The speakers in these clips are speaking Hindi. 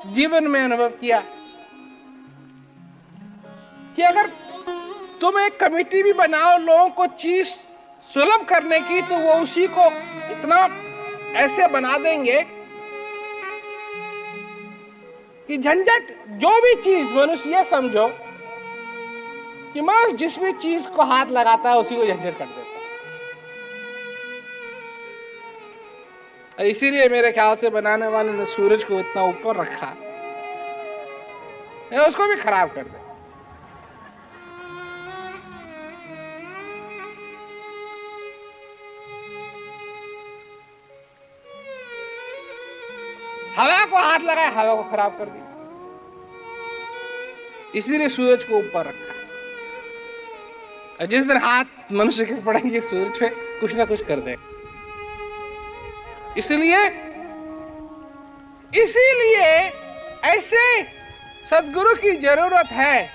जीवन में अनुभव किया कि अगर तुम एक कमेटी भी बनाओ लोगों को चीज सुलभ करने की, तो वो उसी को इतना ऐसे बना देंगे कि झंझट, जो भी चीज मनुष्य, ये समझो कि मनुष्य जिस भी चीज को हाथ लगाता है उसी को झंझट कर देता है। इसीलिए मेरे ख्याल से बनाने वाले ने सूरज को इतना ऊपर रखा, उसको भी खराब कर दे। हवा को हाथ लगाए, हवा को खराब कर दिया, इसीलिए सूरज को ऊपर रखा। और जिस दिन हाथ मनुष्य के पड़ेंगे सूरज पे, कुछ ना कुछ कर देगा। इसीलिए ऐसे सद्गुरु की जरूरत है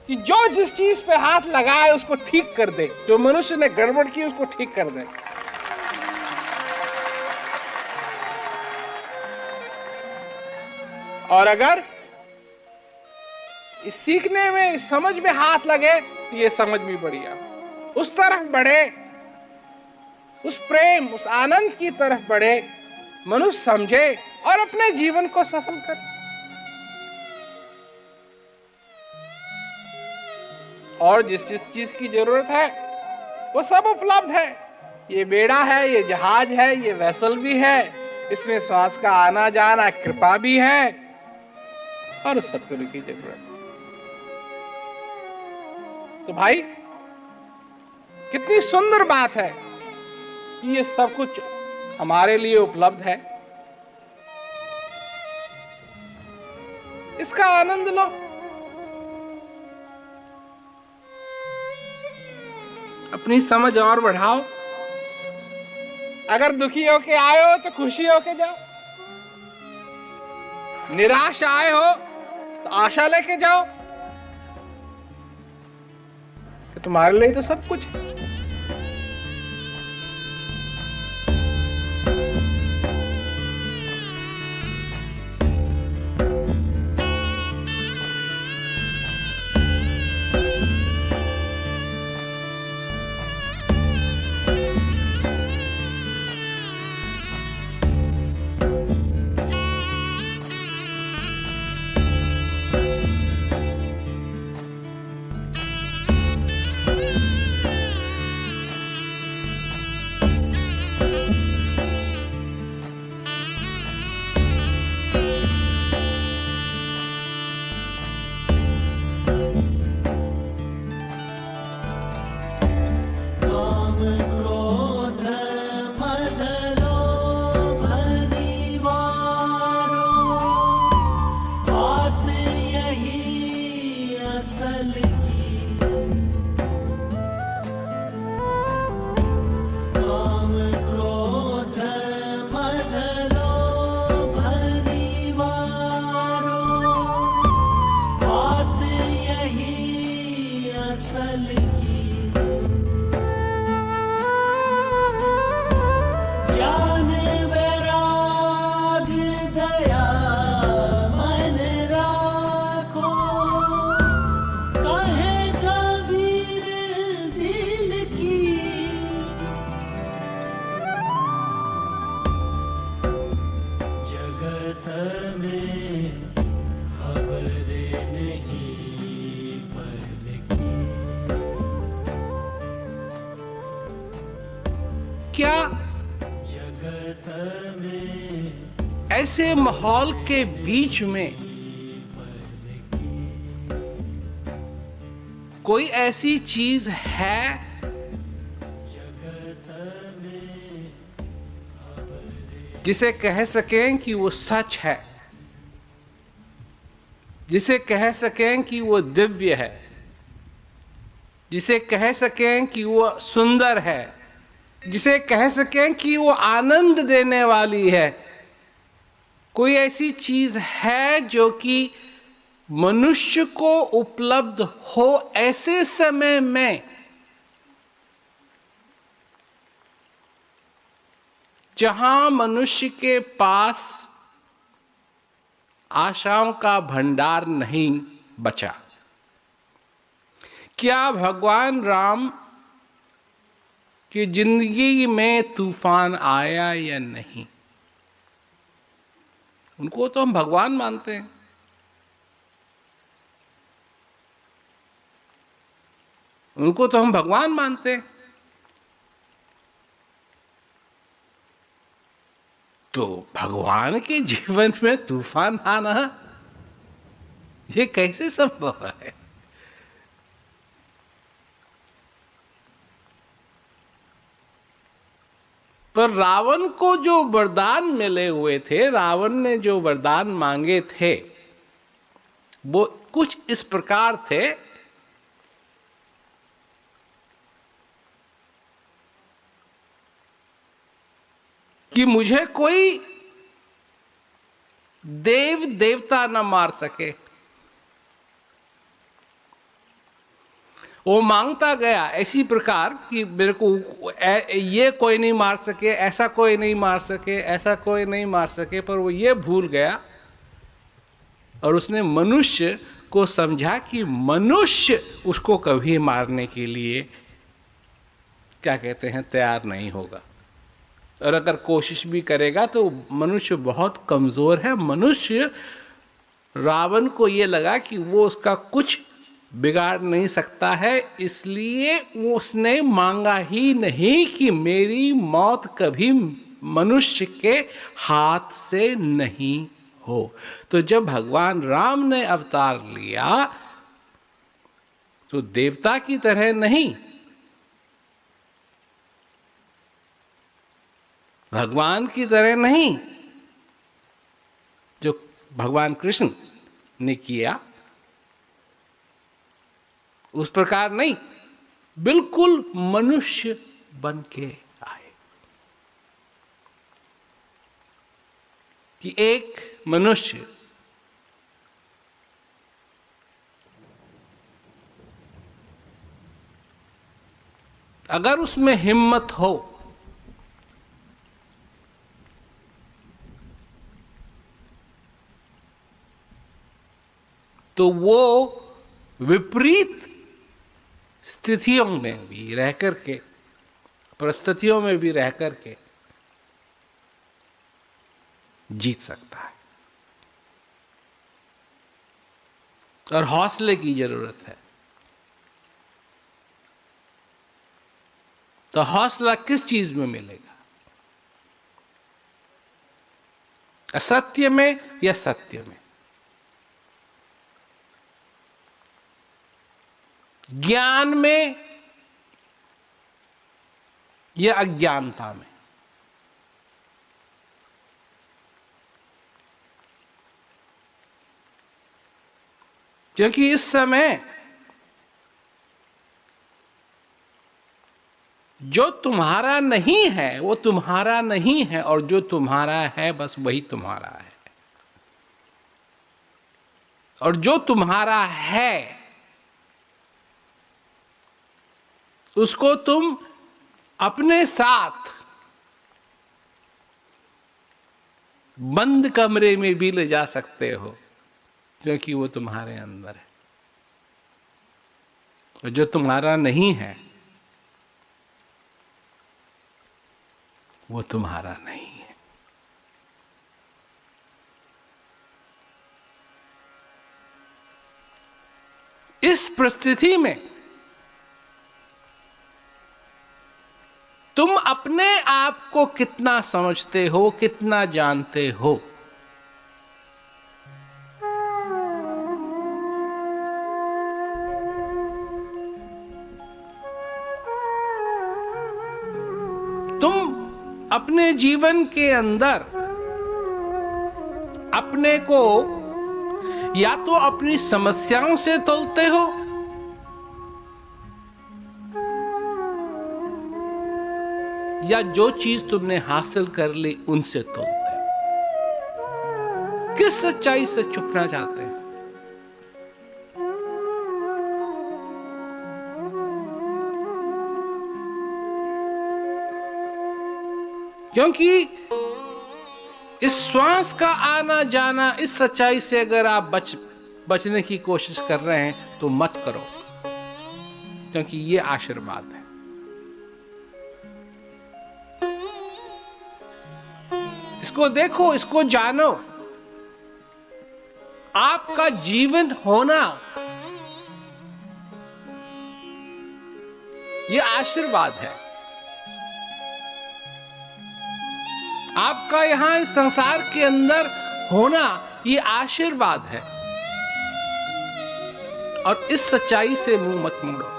कि जो जिस चीज पे हाथ लगाए उसको ठीक कर दे, जो मनुष्य ने गड़बड़ की उसको ठीक कर दे। और अगर इस सीखने में, इस समझ में हाथ लगे तो ये समझ भी बढ़िया, उस तरफ बढ़े, उस प्रेम, उस आनंद की तरफ बढ़े, मनुष्य समझे और अपने जीवन को सफल करे। और जिस जिस चीज की जरूरत है वो सब उपलब्ध है। ये बेड़ा है, ये जहाज है, ये वेसल भी है, इसमें श्वास का आना जाना, कृपा भी है, और उस सतगुरु की जरूरत है। तो भाई, कितनी सुंदर बात है कि ये सब कुछ हमारे लिए उपलब्ध है। इसका आनंद लो। अपनी समझ और बढ़ाओ। अगर दुखी होके आए हो तो खुशी होके जाओ, निराश आए हो तो आशा लेके जाओ कि तुम्हारे लिए तो सब कुछ है। क्या ऐसे माहौल के बीच में कोई ऐसी चीज है जिसे कह सकें कि वो सच है, जिसे कह सकें कि वो दिव्य है, जिसे कह सकें कि वो सुंदर है, जिसे कह सकें कि वो आनंद देने वाली है? कोई ऐसी चीज है जो कि मनुष्य को उपलब्ध हो ऐसे समय में जहां मनुष्य के पास आशाओं का भंडार नहीं बचा। क्या भगवान राम की जिंदगी में तूफान आया या नहीं? उनको तो हम भगवान मानते हैं। उनको तो हम भगवान मानते हैं। तो भगवान के जीवन में तूफान आना ये कैसे संभव है? पर रावण को जो वरदान मिले हुए थे, रावण ने जो वरदान मांगे थे, वो कुछ इस प्रकार थे कि मुझे कोई देव देवता न मार सके। वो मांगता गया ऐसी प्रकार कि मेरे को ये कोई नहीं मार सके, ऐसा कोई नहीं मार सके, ऐसा कोई नहीं मार सके, पर वो ये भूल गया और उसने मनुष्य को समझा कि मनुष्य उसको कभी मारने के लिए क्या कहते हैं तैयार नहीं होगा, और अगर कोशिश भी करेगा तो मनुष्य बहुत कमज़ोर है। मनुष्य, रावण को ये लगा कि वो उसका कुछ बिगाड़ नहीं सकता है, इसलिए उसने मांगा ही नहीं कि मेरी मौत कभी मनुष्य के हाथ से नहीं हो। तो जब भगवान राम ने अवतार लिया तो देवता की तरह नहीं, भगवान की तरह नहीं, जो भगवान कृष्ण ने किया उस प्रकार नहीं, बिल्कुल मनुष्य बन के आए। कि एक मनुष्य अगर उसमें हिम्मत हो तो वो विपरीत स्थितियों में भी रह करके, परिस्थितियों में भी रह करके जीत सकता है। और हौसले की जरूरत है। तो हौसला किस चीज में मिलेगा? असत्य में या सत्य में? ज्ञान में या अज्ञानता में? क्योंकि इस समय जो तुम्हारा नहीं है वो तुम्हारा नहीं है, और जो तुम्हारा है बस वही तुम्हारा है। और जो तुम्हारा है उसको तुम अपने साथ बंद कमरे में भी ले जा सकते हो, क्योंकि वो तुम्हारे अंदर है। और जो तुम्हारा नहीं है वो तुम्हारा नहीं है। इस परिस्थिति में तुम अपने आप को कितना समझते हो, कितना जानते हो? तुम अपने जीवन के अंदर अपने को या तो अपनी समस्याओं से तोलते हो या जो चीज तुमने हासिल कर ली उनसे तोलते हो। किस सच्चाई से छुपना चाहते हैं? क्योंकि इस श्वास का आना जाना, इस सच्चाई से अगर आप बचने की कोशिश कर रहे हैं तो मत करो, क्योंकि ये आशीर्वाद है। इसको देखो, इसको जानो। आपका जीवन होना ये आशीर्वाद है। आपका यहां इस संसार के अंदर होना ये आशीर्वाद है। और इस सच्चाई से मुंह मत मोड़ो,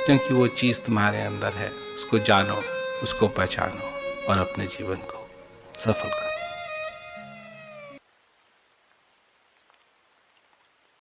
क्योंकि वो चीज तुम्हारे अंदर है। उसको जानो, उसको पहचानो और अपने जीवन को सफल करो।